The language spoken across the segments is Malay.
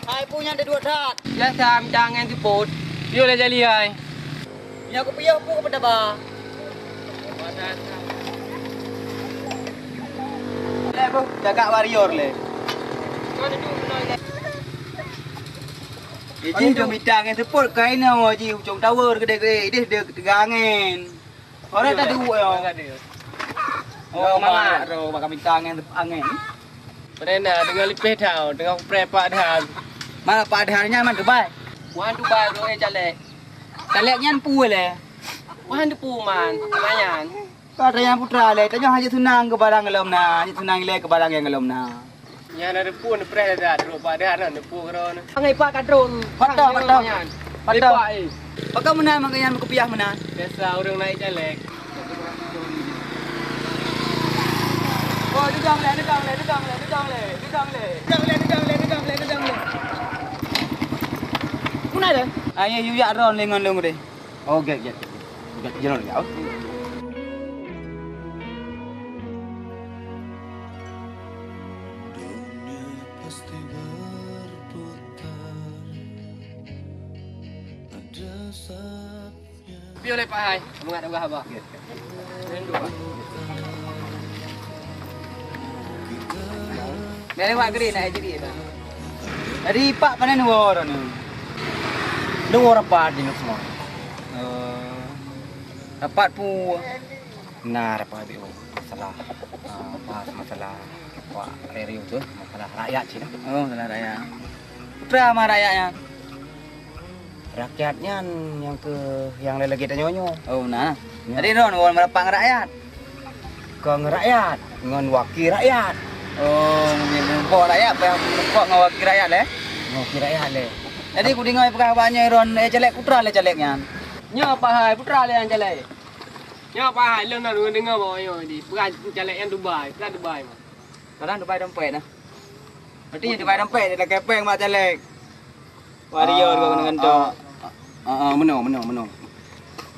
Hai punya ada 2 tat. Ya sam jangan diput. Dia dah jadi hai. Yang aku punya aku kepada ba. Le bu, jaga warrior le. Mana tu benar le. Ji dah mitang yang support kain nak ji ujung tower gede-gede. Dia tegangin. Orang tak dua yo. Oh, mak ro bakal mitang yang angin. Pernah dengan lipih tau, dengan prepak dah. Mana padahalnya man Dubai. Wan Dubai bro jalek. Taleknya pu le. Wan tu man, lumayan. Pada yang putra le, tanya haji tunang ke barang ngelom na, haji tunang le ke barang yang ngelom na. Yang ada pun pre dah, dulu pada ada pu kron. Pangai pak kadron. Patah. Patah. Pakau mana makanya aku piah mana? Biasa orang naik jalek. Oh, dudang le. Kuna ada? Ayo yu yak ron lengon lung deh. Oh, get. Jalan ya. Piu le Pak Hai, mengat dah apa? Rindu Pak. Dari wak gede nak jadi dah. Dari pak panen orang ni. Dua rapat di semua. Dapat pu. Nah, rapat itu masalah bahas masalah Pak Reriu tu, masalah rakyat sih. Oh, salah raya. Putra sama rakyatnya. Rakyatnya yang lagi kita nyonyo. Oh, nah. Ya. Jadi ron orang merapang rakyat. Ke rakyat, ngon wakil rakyat. Oh, ngempok rakyat, ngempok ngawaki rakyat le. Wakil rakyat le. Jadi ku dengar perkawaannya ron celek putra le celeknya. Nya Pak Hai, putra le yang jalek. Nya Pak Hai, leng nak dengar bawa yo di. Bukan jalek yang Dubai, bukan Dubai mah. Kadang Dubai dompet nah. Berarti yang Dubai dompet dia dah kepeng mak celek. Warrior kau dengan tu. Menang.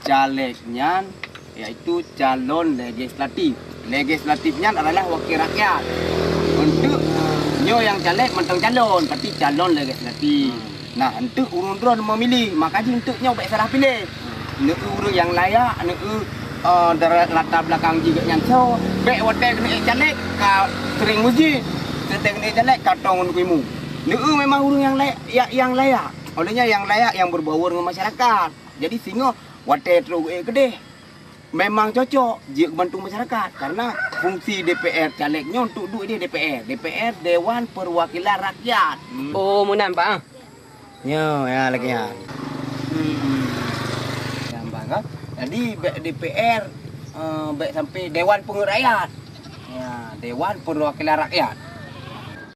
Calegnya yaitu calon legislatif. Legislatifnya adalah wakil rakyat. Untuk nyo yang caleg mentang calon, berarti calon legislatif. Nah, untuk urun-urun memilih, makanya untuknya baik salah pilih. Nek urun yang layak, nek dari latar belakang juga yang so, baik hotel kena caleg, ka sering muji, kena caleg katong kuimu. Nek memang urun yang layak. Olehnya yang layak yang berbaur dengan masyarakat. Jadi sehingga hotel terus gede. Memang cocok jika bantu masyarakat karena fungsi DPR calegnya untuk duduk di DPR. DPR Dewan Perwakilan Rakyat. Oh, munan Pak. Ya lagi ya. Gampang kan? Jadi DPR baik sampai Dewan Pengarah Rakyat. Ya, Dewan Perwakilan Rakyat.